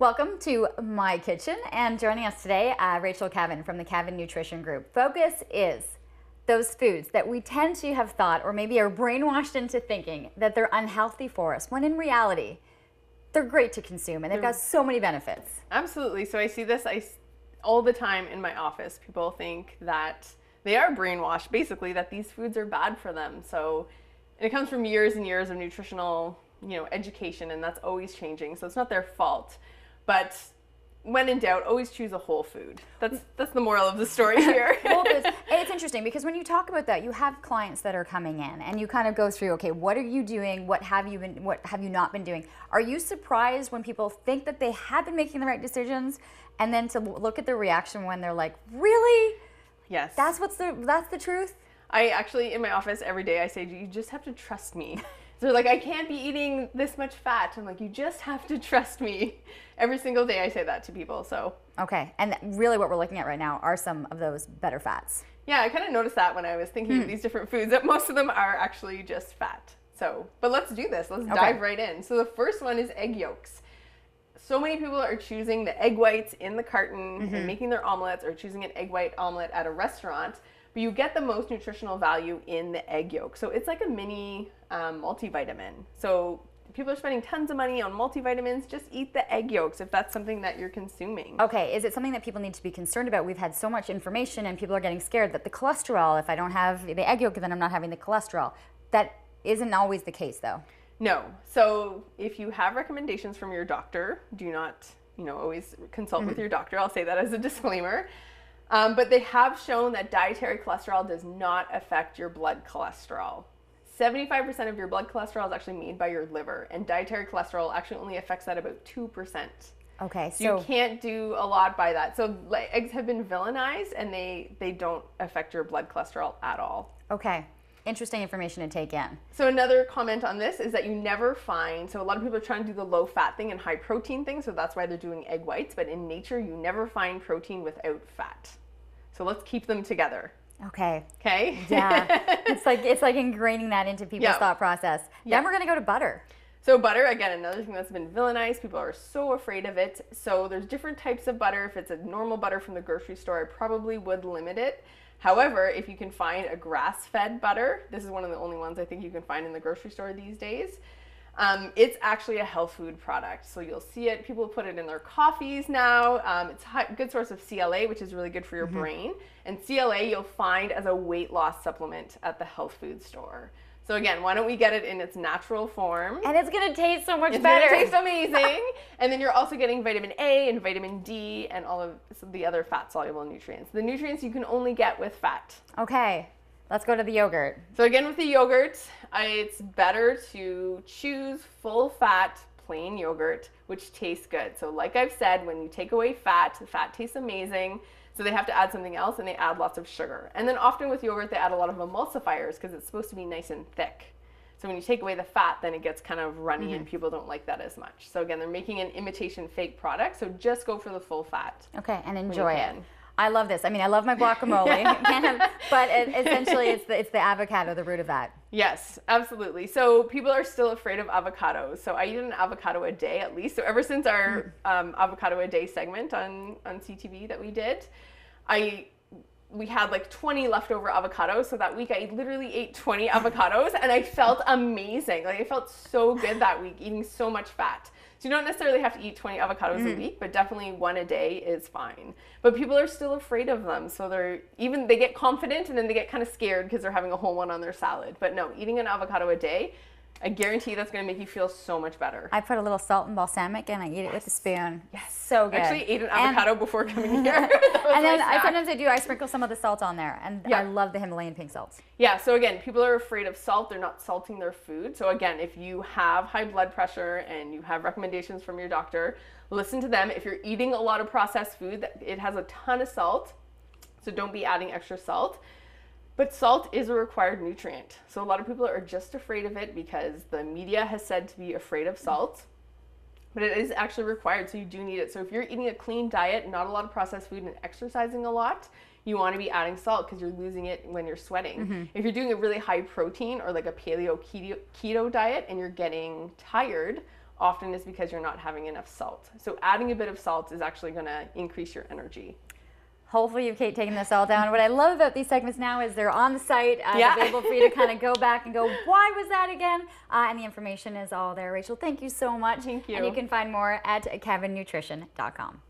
Welcome to my kitchen, and joining us today, Rachel Caven from the Caven Nutrition Group. Focus is those foods that we tend to have thought, or maybe are brainwashed into thinking that they're unhealthy for us, when in reality, they're great to consume and they've got so many benefits. Absolutely. So I see this all the time in my office. People think that they are brainwashed, basically, that these foods are bad for them. And it comes from years and years of nutritional, education, and that's always changing. So it's not their fault. But when in doubt, always choose a whole food. That's the moral of the story here. Well, it's interesting because when you talk about that, you have clients that are coming in and you kind of go through, okay, what are you doing? What have you not been doing? Are you surprised when people think that they have been making the right decisions and then to look at the reaction when they're like, really? Yes. That's the truth? I actually, in my office every day, I say, you just have to trust me. So they're like, I can't be eating this much fat. I'm like, you just have to trust me. Every single day I say that to people, so. Okay, and really what we're looking at right now are some of those better fats. Yeah, I kind of noticed that when I was thinking of these different foods, that most of them are actually just fat. But let's do this. Let's dive right in. So the first one is egg yolks. So many people are choosing the egg whites in the carton and making their omelets, or choosing an egg white omelet at a restaurant. But you get the most nutritional value in the egg yolk. So it's like a mini multivitamin. So people are spending tons of money on multivitamins. Just eat the egg yolks if that's something that you're consuming. Okay, is it something that people need to be concerned about? We've had so much information and people are getting scared that the cholesterol, if I don't have the egg yolk, then I'm not having the cholesterol. That isn't always the case though. No. So if you have recommendations from your doctor, do not, always consult with your doctor. I'll say that as a disclaimer. But they have shown that dietary cholesterol does not affect your blood cholesterol. 75% of your blood cholesterol is actually made by your liver, and dietary cholesterol actually only affects that about 2%. Okay, so you can't do a lot by that. So eggs have been villainized, and they don't affect your blood cholesterol at all. Okay. Interesting information to take in. So another comment on this is that you never find, so a lot of people are trying to do the low fat thing and high protein thing, so that's why they're doing egg whites, but in nature you never find protein without fat. So let's keep them together. Okay. Okay? Yeah. It's like ingraining that into people's thought process. Then we're going to go to butter. So butter, again, another thing that's been villainized. People are so afraid of it. So there's different types of butter. If it's a normal butter from the grocery store, I probably would limit it. However, if you can find a grass-fed butter, this is one of the only ones I think you can find in the grocery store these days. It's actually a health food product. So you'll see it. People put it in their coffees now. It's a good source of CLA, which is really good for your brain. And CLA you'll find as a weight loss supplement at the health food store. So again, why don't we get it in its natural form? And it's going to taste so much better. It's going to taste amazing. And then you're also getting vitamin A and vitamin D and all of the other fat-soluble nutrients. The nutrients you can only get with fat. Okay. Let's go to the yogurt. So again, with the yogurt, it's better to choose full-fat, plain yogurt, which tastes good. So like I've said, when you take away fat, the fat tastes amazing. So they have to add something else, and they add lots of sugar. And then often with yogurt, they add a lot of emulsifiers because it's supposed to be nice and thick. So when you take away the fat, then it gets kind of runny, and people don't like that as much. So again, they're making an imitation fake product. So just go for the full fat. Okay, and enjoy it. I love this. I mean, I love my guacamole, but essentially it's the avocado, the root of that. Yes, absolutely. So people are still afraid of avocados. So I eat an avocado a day at least. So ever since our avocado a day segment on CTV that we did, we had like 20 leftover avocados. So that week I literally ate 20 avocados and I felt amazing. Like I felt so good that week, eating so much fat. So you don't necessarily have to eat 20 avocados a week, but definitely one a day is fine. But people are still afraid of them. So they get confident and then they get kind of scared because they're having a whole one on their salad. But no, eating an avocado a day, I guarantee that's going to make you feel so much better. I put a little salt and balsamic and I eat it with a spoon. Yes. So good. I actually ate an avocado before coming here. And then sometimes I sprinkle some of the salt on there. And I love the Himalayan pink salt. Yeah, so again, people are afraid of salt. They're not salting their food. So again, if you have high blood pressure and you have recommendations from your doctor, listen to them. If you're eating a lot of processed food, it has a ton of salt. So don't be adding extra salt. But salt is a required nutrient. So a lot of people are just afraid of it because the media has said to be afraid of salt. But it is actually required, so you do need it. So if you're eating a clean diet, not a lot of processed food, and exercising a lot, you want to be adding salt because you're losing it when you're sweating. If you're doing a really high protein or like a paleo keto diet and you're getting tired, often is because you're not having enough salt. So adding a bit of salt is actually going to increase your energy. Hopefully you've taken this all down. What I love about these segments now is they're on the site, available for you to kind of go back and go, why was that again? And the information is all there. Rachel, thank you so much. Thank you. And you can find more at cavennutrition.com.